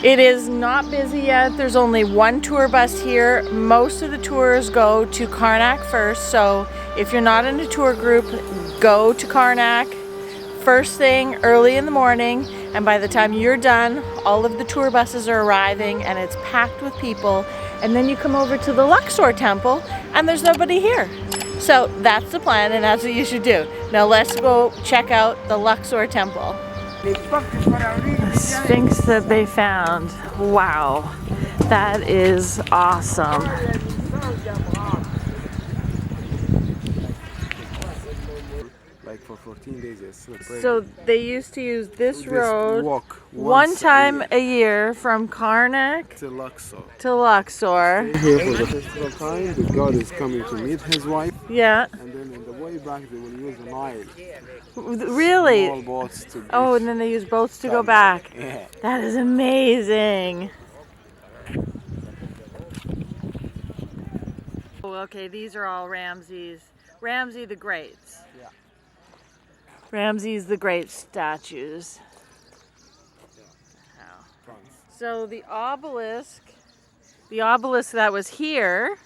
It is not busy yet. There's only one tour bus here. Most of the tours go to Karnak first, so if you're not in a tour group, go to Karnak first thing early in the morning, and by the time you're done, all of the tour buses are arriving and it's packed with people, and then you come over to the Luxor Temple and there's nobody here. So that's the plan, and that's what you should do. Now let's go check out the Luxor Temple. The Sphinx that they found. Wow, that is awesome. Like for 14 days, yes. So they used to use this road one time a year from Karnak to Luxor. Here for the festival time, the god is coming to meet his wife. Yeah. And then in the way back, they will use the Nile. Really? Small boats to and then they use boats to go back. Yeah. That is amazing. Oh, okay, these are all Ramses the Great. Yeah. Ramses the Great statues. Yeah. So the obelisk that was here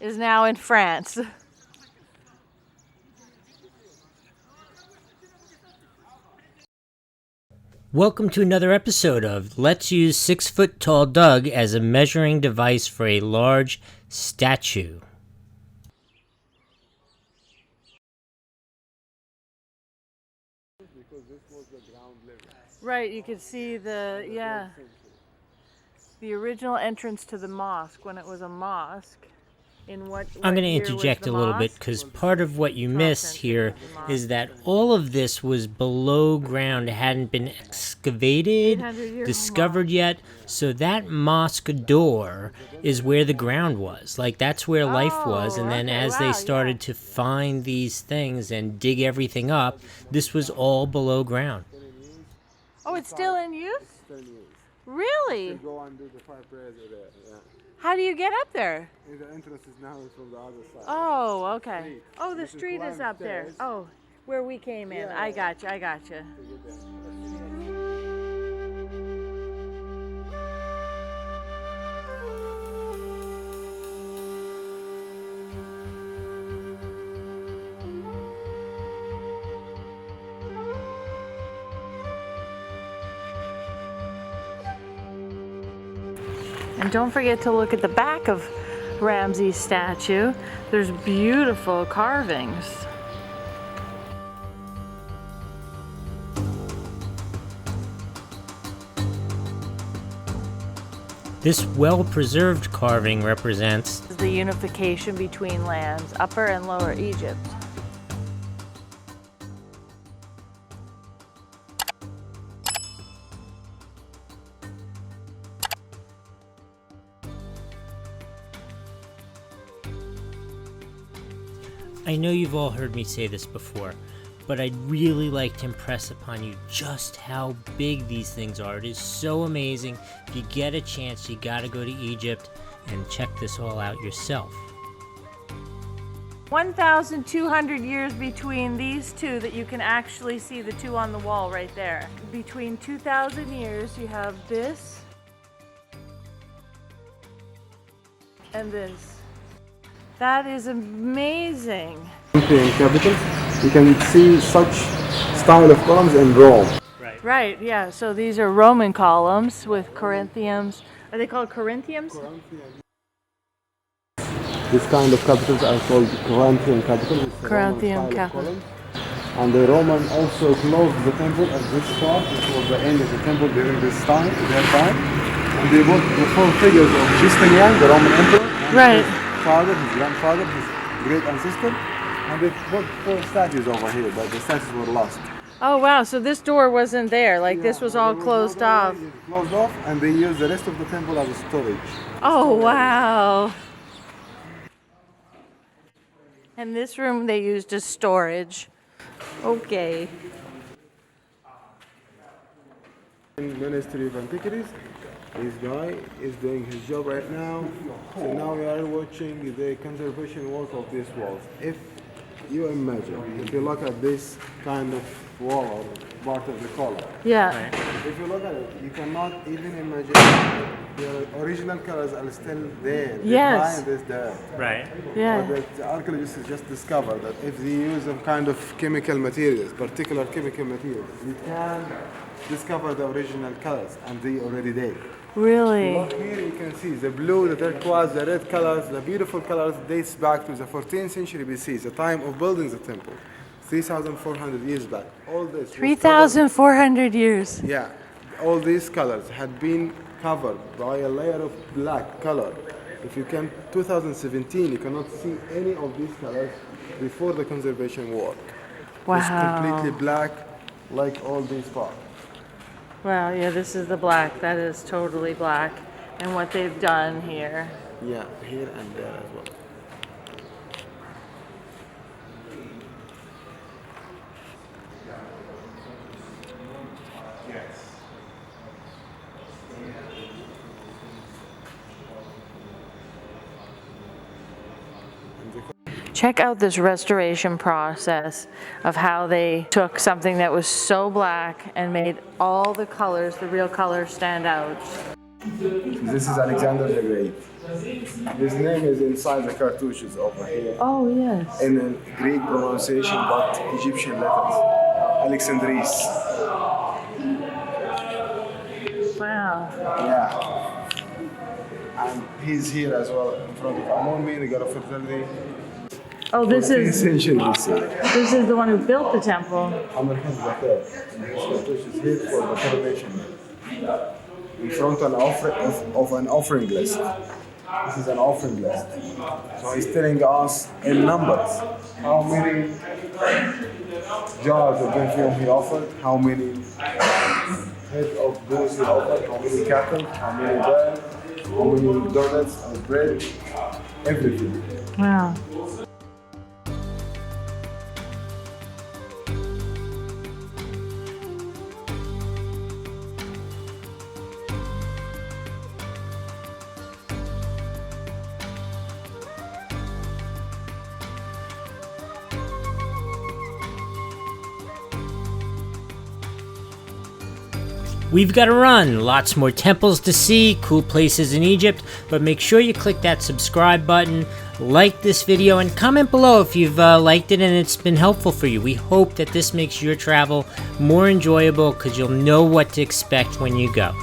is now in France. Welcome to another episode of Let's Use 6-Foot-Tall Doug as a measuring device for a large statue. Because this was the ground level. Right, you could see the original entrance to the mosque when it was a mosque. I'm going to interject a little bit because part of what you miss here is that all of this was below ground. It hadn't been excavated, discovered yet. So that mosque door is where the ground was. Like that's where life was. And then as they started to find these things and dig everything up, this was all below ground. Oh, it's still in use? Really? You go and do the fire prayers there. Yeah. How do you get up there? The entrance is now from the other side. Oh, okay. Oh, the street is up there. Oh, where we came in. I got you. And don't forget to look at the back of Ramses' statue. There's beautiful carvings. This well-preserved carving represents the unification between lands, Upper and Lower Egypt. I know you've all heard me say this before, but I'd really like to impress upon you just how big these things are. It is so amazing. If you get a chance, you gotta go to Egypt and check this all out yourself. 1,200 years between these two that you can actually see the two on the wall right there. Between 2,000 years, you have this and this. That is amazing. In capitals, you can see such style of columns in Rome. Right, yeah. So these are Roman columns with Corinthians. Are they called Corinthians? This kind of capitals are called Corinthian capitals. Corinthian capitals. And the Roman also closed the temple at this part, which was the end of the temple during their time. And they put the four figures of Justinian, the Roman emperor. Right. Father, his grandfather, his great ancestor, and they put four statues over here, but the statues were lost. Oh wow, so this door wasn't there, like this was all closed off. Closed off, and they used the rest of the temple as a storage. Oh wow. And this room they used as storage. Okay. In Ministry of Antiquities, this guy is doing his job right now. So now we are watching the conservation work of these walls. If you imagine, if you look at this kind of wall or part of the color, Yeah. if you look at it, you cannot even imagine the original colors are still there. Yes. Behind this dirt. Right. Yeah. But the archaeologists just discovered that if they use some kind of chemical materials, particular chemical materials, we can discover the original colors, and they already did. Really? Look here, you can see the blue, the turquoise, the red colors, the beautiful colors dates back to the 14th century BC, the time of building the temple, 3,400 years back. All this. was 3,400 years. covered- Yeah, all these colors had been covered by a layer of black color. If you can, 2017, you cannot see any of these colors before the conservation work. Wow. It's completely black, like all these parts. Wow, yeah, this is the black. That is totally black. And what they've done here. Yeah, here and there as well. Check out this restoration process of how they took something that was so black and made all the colors, the real colors, stand out. This is Alexander the Great. His name is inside the cartouches over here. Oh, yes. In a Greek pronunciation, but Egyptian letters. Alexandris. Wow. Yeah. And he's here as well in front of Amon, the God of fertility. Oh, this 14th is century BC. the one who built the temple. Amon III. His cartouche is here for the coronation. In front of an offering list. This is an offering list. So he's telling us in numbers how many jars of perfume he offered, how many heads of bulls he offered, how many cattle, how many birds, how many donuts or bread, everything. Wow. We've got to run. Lots more temples to see, cool places in Egypt, but make sure you click that subscribe button, like this video, and comment below if you've liked it and it's been helpful for you. We hope that this makes your travel more enjoyable because you'll know what to expect when you go.